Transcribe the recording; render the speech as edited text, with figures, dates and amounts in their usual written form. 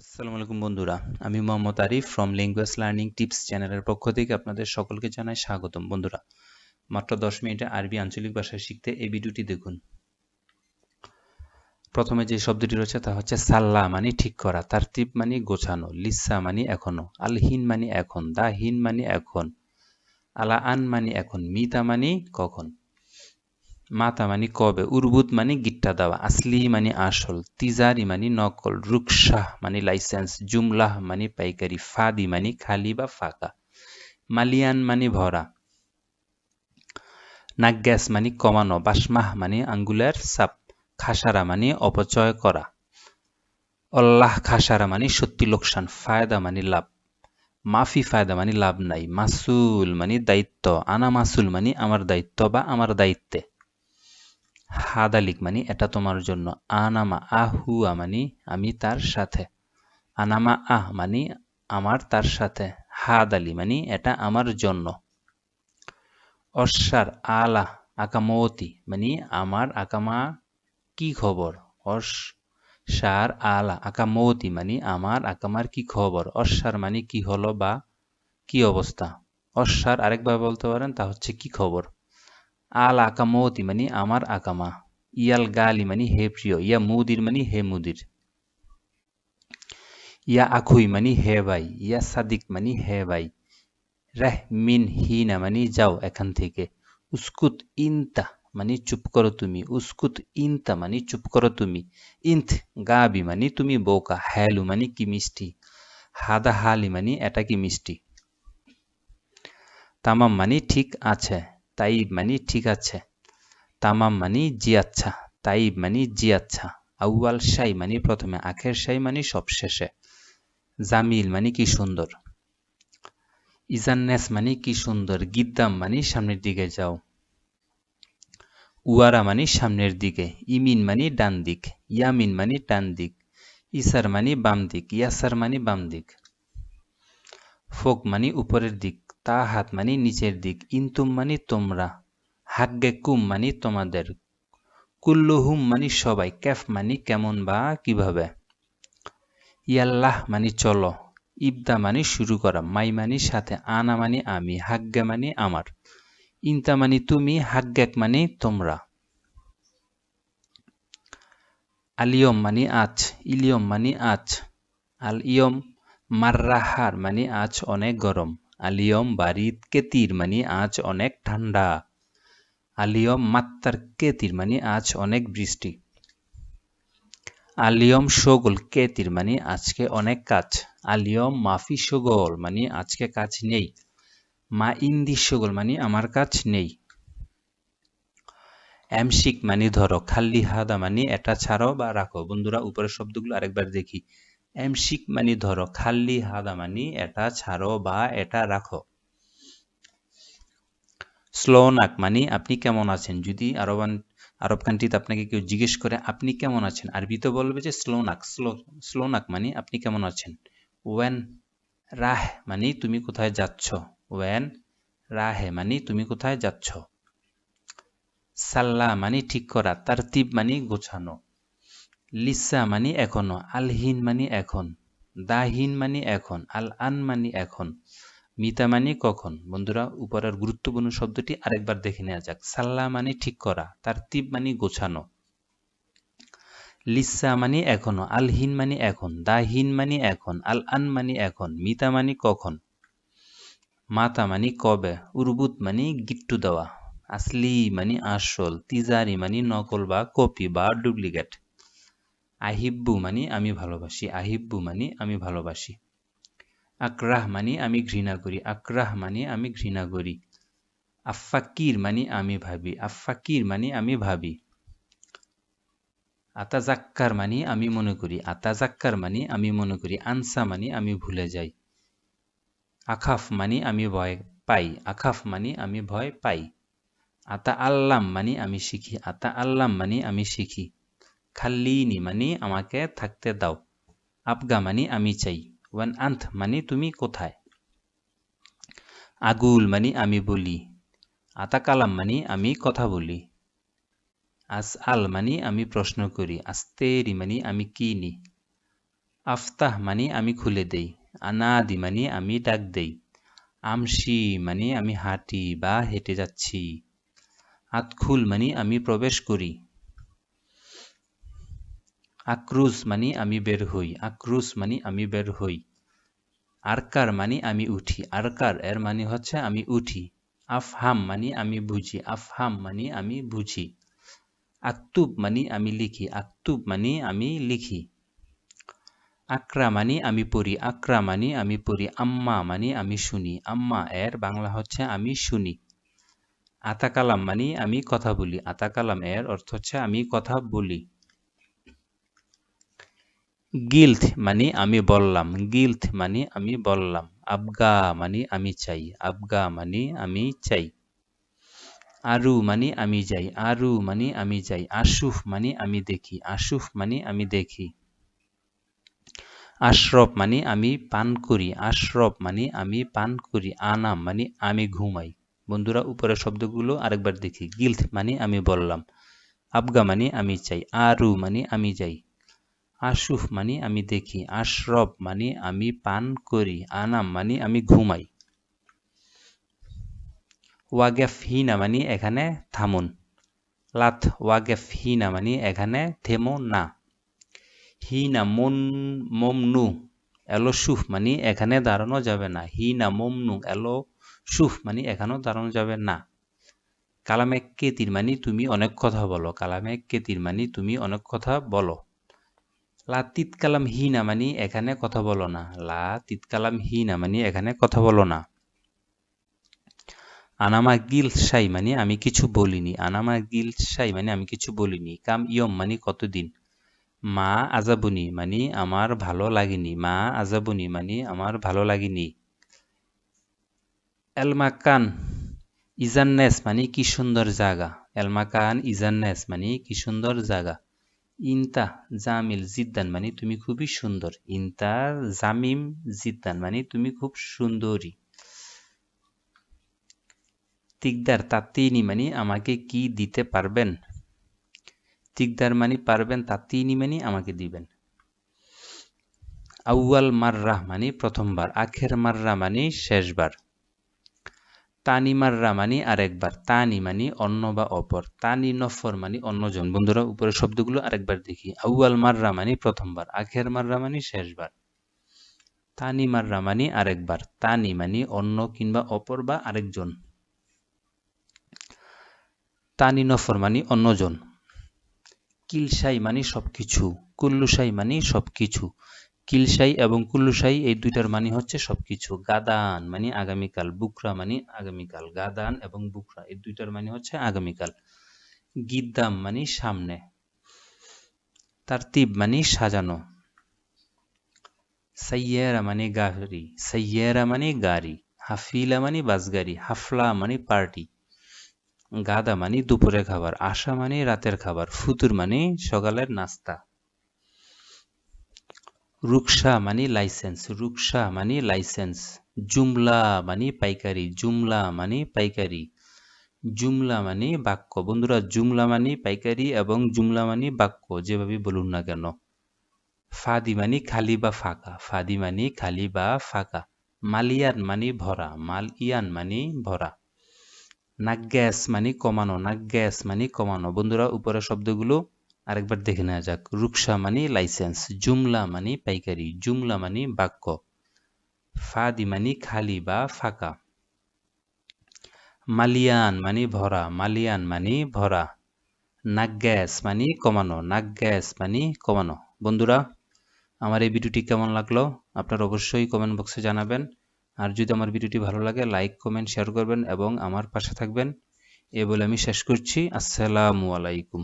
আসসালামু আলাইকুম বন্ধুরা, আমি Mohammad Arif from language learning tips চ্যানেলের পক্ষ থেকে আপনাদের সকলকে জানাই স্বাগতম। বন্ধুরা, মাত্র 10 মিনিটে আরবি আঞ্চলিক ভাষা শিখতে এই ভিডিওটি দেখুন। প্রথমে যে শব্দটি রয়েছে তা হচ্ছে সাল্লা মানে ঠিক করা, তারতিব মানে গোছানো, লিসা মানে এখনো, আলহিন মানে এখন, দাহিন মানে এখন, আলা আন মানে এখন, মিতা মানে কখন, মাতা মানে কবে, উরবুত মানে গিট্টা দেওয়া, আসলি মানে আসল, তিজারি মানে নকল, রুকসাহ মানে লাইসেন্স, জুমলাহ মানে পাইকারি, ফাদি মানে খালি বা ফাঁকা, মালিয়ান মানে ভরা, নাগ্যাস মানে কমানো, বাসমাহ মানে আঙ্গুলের সাপ, খাসারা মানে অপচয় করা, অল্লাহ খাসারা মানে সত্যি লোকসান, ফায়দা মানে লাভ, মাফি ফায়দা মানে লাভ নাই, মাসুল মানে দায়িত্ব, আনা মাসুল মানে আমার দায়িত্ব বা আমার দায়িত্বে, হাদালিক মানে এটা তোমার জন্য, আনামা আহুয়া মানে আমি তার সাথে, আনামা আহ মানে আমার তার সাথে, হাদালি মানে এটা আমার জন্য, অশ্বার আলা আকামতি মানে আমার আকামা কি খবর, অশ্বার আলা আকামতি মানে আমার আকামার কি খবর, অশ্বার মানে কি হলো বা কি অবস্থা, অশ্বার আরেকভাবে বলতে পারেন তা হচ্ছে কি খবর, আল আকামতি মানে আমার আকামা, ইয়াল গালি মানে হে প্রিয়, ইয়া মুদির মানে হে মুদির, ইয়া আখুই মানে হে ভাই, ইয়া সাদিক মানে হে ভাই, রেহ মিন হিনা মানে যাও এখান থেকে, উস্কুত ইনতা মানে চুপ করো তুমি, উস্কুত ইনতা মানে চুপ করো তুমি, ইন্থ গাবি মানে তুমি বোকা, হ্যালু মানে কি মিষ্টি, হাদা হালি মানে এটা কি মিষ্টি, তামাম মানে ঠিক আছে, তাইব মানে ঠিক আছে, তামাম মানে জি আচ্ছা, তাইব মানে জি আচ্ছা, আউয়াল শাই মানে প্রথমে, আখের শাই মানে সব শেষে, জামিল মানে কি সুন্দর, ইজান্নেস মানে কি সুন্দর, গিদ্দাম মানে সামনের দিকে যাও, উয়ারা মানে সামনের দিকে, ইমিন মানে ডান দিক, ইয়ামিন মানে ডান দিক, ইসার মানে বাম দিক, ইয়াসার মানে বাম দিক, ফোক মানে উপরের দিক, তাহাত মানে নিচের দিক, ইনতুম মানে তোমরা, হাগ্গে কুম মানে তোমাদের, কুল্লুহুম মানে সবাই, ক্যাফ মানে কেমন বা কিভাবে, ইয়াল্লাহ মানে চলো, ইবদা মানে শুরু করা, মাই মানে সাথে, আনা মানে আমি, হাগ্গে মানে আমার, ইনতা মানে তুমি, হাগ্গেক মানে তোমরা, আলিয়ম মানে আজ, ইলিয়ম মানে আজ, আল ইয়ম মাররাহার মানে আজ অনেক গরম, আলিয়ম বারিদ কেতির মানে আজ অনেক ঠান্ডা, আলিয়ম মাত্তার কেতির মানে আজ অনেক বৃষ্টি, আলিয়ম শোগল কেতির মানে আজকে অনেক কাজ, আলিয়ম মাফি শোগল মানে আজকে কাজ নেই, মা ইন্দি শোগল মানে আমার কাজ নেই, এমশিক মানে ধরো, খাল্লি হাদা মানে এটা ছাড়ো বা রাখো। বন্ধুরা, উপরের শব্দগুলো আরেকবার দেখি। এমশিক মানে ধরো, খাল্লি হাদা মানে এটা ছাড়ো বা এটা রাখো, স্লোনাক মানে আপনি কেমন আছেন। যদি আরব কান্ট্রিতে আপনাকে কেউ জিজ্ঞেস করে আপনি কেমন আছেন, আরবিতে বলবে যে স্লোনাক, স্লোনাক মানে আপনি কেমন আছেন। ওয়েন রাহ মানে তুমি কোথায় যাচ্ছ, ওয়েন রাহে মানে তুমি কোথায় যাচ্ছ, সাল্লা মানে ঠিক করা, তারতিব মানে গোছানো, লিসা মানে এখনো, আলহিন মানে এখন, দাহিন মানে এখন, আল আন মানে এখন, মিতা মানে কখন। বন্ধুরা, উপরের গুরুত্বপূর্ণ শব্দটি আরেকবার দেখে নেওয়া যাক। সাল্লা মানে ঠিক করা, তারতিব মানে গোছানো, লিসা মানে এখনো, আলহিন মানে এখন, দাহিন মানে এখন, আল আন মানে এখন, মিতা মানে কখন, মাতা মানে কবে, উরবুত মানে গিট্টু দেওয়া, আসলি মানে আসল, তিজারি মানে নকল বা কপি বা ডুপ্লিকেট, আহিব্বু মানে আমি ভালোবাসি, আহিব্বু মানে আমি ভালোবাসি, আক্রাহ মানে আমি ঘৃণা করি, আক্রাহ মানে আমি ঘৃণা করি, আফাকির মানে আমি ভাবি, আফাকির মানে আমি ভাবি, আতাজাক্কার মানে আমি মনে করি, আতাজাক্কার মানে আমি মনে করি, আনসা মানে আমি ভুলে যাই, আখাফ মানে আমি ভয় পাই, আখাফ মানে আমি ভয় পাই, আতা আল্লাম মানে আমি শিখি, আতা আল্লাম মানে আমি শিখি, খাল্লিনি মানে আমাকে থাকতে দাও, আবগা মানে আমি চাই, ওয়ান আন্থ মানে তুমি কোথায়, আগুল মানে আমি বলি, আতাকালাম মানে আমি কথা বলি, আস আল মানে আমি প্রশ্ন করি, আস্তেরি মানে আমি কিনি, আফতাহ মানে আমি খুলে দেই, আনাদি মানে আমি ডাক দেই, আমশি মানে আমি হাঁটি বা হেঁটে যাচ্ছি, আদখুল মানে আমি প্রবেশ করি, আক্রুস মানে আমি বের হই, আক্রুস মানে আমি বের হই, আরকার মানে আমি উঠি, আরকার এর মানে হচ্ছে আমি উঠি, আফহাম মানে আমি বুঝি, আফহাম মানে আমি বুঝি, আক্তুব মানে আমি লিখি, আক্তুব মানে আমি লিখি, আকরা মানে আমি পড়ি, আকরা মানে আমি পড়ি, আম্মা মানে আমি শুনি, আম্মা এর বাংলা হচ্ছে আমি শুনি, আতাকালাম মানে আমি কথা বলি, আতাকালাম এর অর্থ হচ্ছে আমি কথা বলি, গিলথ মানে আমি বললাম, গিলথ মানে আমি বললাম, আবগা মানে আমি চাই, আবগা মানে আমি চাই, আরু মানে আমি যাই, আরু মানে আমি যাই, আশুফ মানে আমি দেখি, আশুফ মানে আমি দেখি, আশরব মানে আমি পান করি, আশরব মানে আমি পান করি, আনাম মানে আমি ঘুমাই। বন্ধুরা উপরের শব্দগুলো আরেকবার দেখি। গিলথ মানে আমি বললাম, আবগা মানে আমি চাই, আরু মানে আমি যাই, আশুফ মানে আমি দেখি, আশরব মানে আমি পান করি, আনাম মানে আমি ঘুমাই। ওয়াগেফ হিনা মানে এখানে থামুন, লাথ ওয়াগেফ হিনা মানে এখানে থেমো না, হিনা মমনু এলো সুফ মানে এখানে দাঁড়ানো যাবে না, হিনা মমনু এলো সুফ মানে এখানেও দাঁড়ানো যাবে না, কালামে কেতির মানে তুমি অনেক কথা বলো, কালামে কেতির মানে তুমি অনেক কথা বলো, লা তিতকালাম হিনা মানে এখানে কথা বলো না, লা তিতকালাম হিনা মানে এখানে কথা বলো না, আনামা গিল সাই মানে আমি কিছু বলিনি, আনামা গিল সাই মানে আমি কিছু বলিনি, কাম ইয়ম মানে কতদিন, মা আজাবুনি মানে আমার ভালো লাগেনি, মা আজাবুনি মানে আমার ভালো লাগেনি, এলমাকান ইজান্নেস মানে কি সুন্দর জায়গা, এলমাকান ইজান্নেস মানে কি সুন্দর জায়গা, ইনতা জামিল জিদ্দান মানে তুমি খুবই সুন্দর, ইনতা জামিম জিদ্দান মানে তুমি খুব সুন্দরী, তিকদার তাত্তিনি মানে আমাকে কি দিতে পারবেন, তিকদার মানে পারবেন, তাত্তিনি মানে আমাকে দিবেন, আউয়াল মাররা মানে প্রথমবার, আখের মাররা মানে শেষবার, তানি মাররা মানে আরেকবার, তানি মানে অন্য বা অপর, তানি নফর মানে অন্যজন। বন্ধুরা উপরের শব্দগুলো আরেকবার দেখি। আউয়াল মাররা মানে প্রথমবার, আখের মাররা মানে শেষবার, তানি মাররা মানে আরেকবার, তানি মানে অন্য কিংবা অপর বা আরেকজন, তানি নফর মানে অন্যজন, কিলসাই মানে সবকিছু, কুল্লুসাই মানে সবকিছু, কিলসাই এবং কুল্লুসাই এই দুইটার মানে হচ্ছে সবকিছু, গাদান মানে আগামীকাল, বুকরা মানে আগামীকাল, গাদান এবং বুকরা এই দুইটার মানে হচ্ছে আগামীকাল, গিদ্দাম মানে সামনে, তারতিব মানে সাজানো, সাইয়েরা মানে গাড়ি, সাইয়েরা মানে গাড়ি, হাফিলা মানে বাসগাড়ি, হাফলা মানে পার্টি, গাদা মানে দুপুরের খাবার, আশা মানে রাতের খাবার, ফুতুর মানে সকালের নাস্তা, রুকসা মানে লাইসেন্স, রুকসা মানে লাইসেন্স, জুমলা মানে পাইকারি, জুমলা মানে পাইকারি, জুমলা মানে বাক্য। বন্ধুরা জুমলা মানে পাইকারি এবং জুমলা মানে বাক্য যেভাবে বলুন না কেন, ফাদি মানে খালি বা ফাঁকা, ফাদি মানে খালি বা ফাঁকা, মালিয়ান মানে ভরা, মালিয়ান মানে ভরা, নাগ্যাস মানে কমানো, নাগ্যাস মানে কমানো। বন্ধুরা উপরের শব্দগুলো আরেকবার দেখে নেওয়া যাক। রুকসা মানে লাইসেন্স, জুমলা মানে পাইকারি, জুমলা মানে বাক্য, ফাদি মানে খালি বা ফাঁকা, মালিয়ান মানে ভরা, মালিয়ান মানে ভরা, নাগ্যাস মানে কমানো, নাগ্যাস মানে কমানো। বন্ধুরা আমার এই ভিডিওটি কেমন লাগলো আপনারা অবশ্যই কমেন্ট বক্সে জানাবেন, আর যদি আমার ভিডিওটি ভালো লাগে লাইক কমেন্ট শেয়ার করবেন এবং আমার পাশে থাকবেন। এ বলে আমি শেষ করছি। আসসালামু আলাইকুম।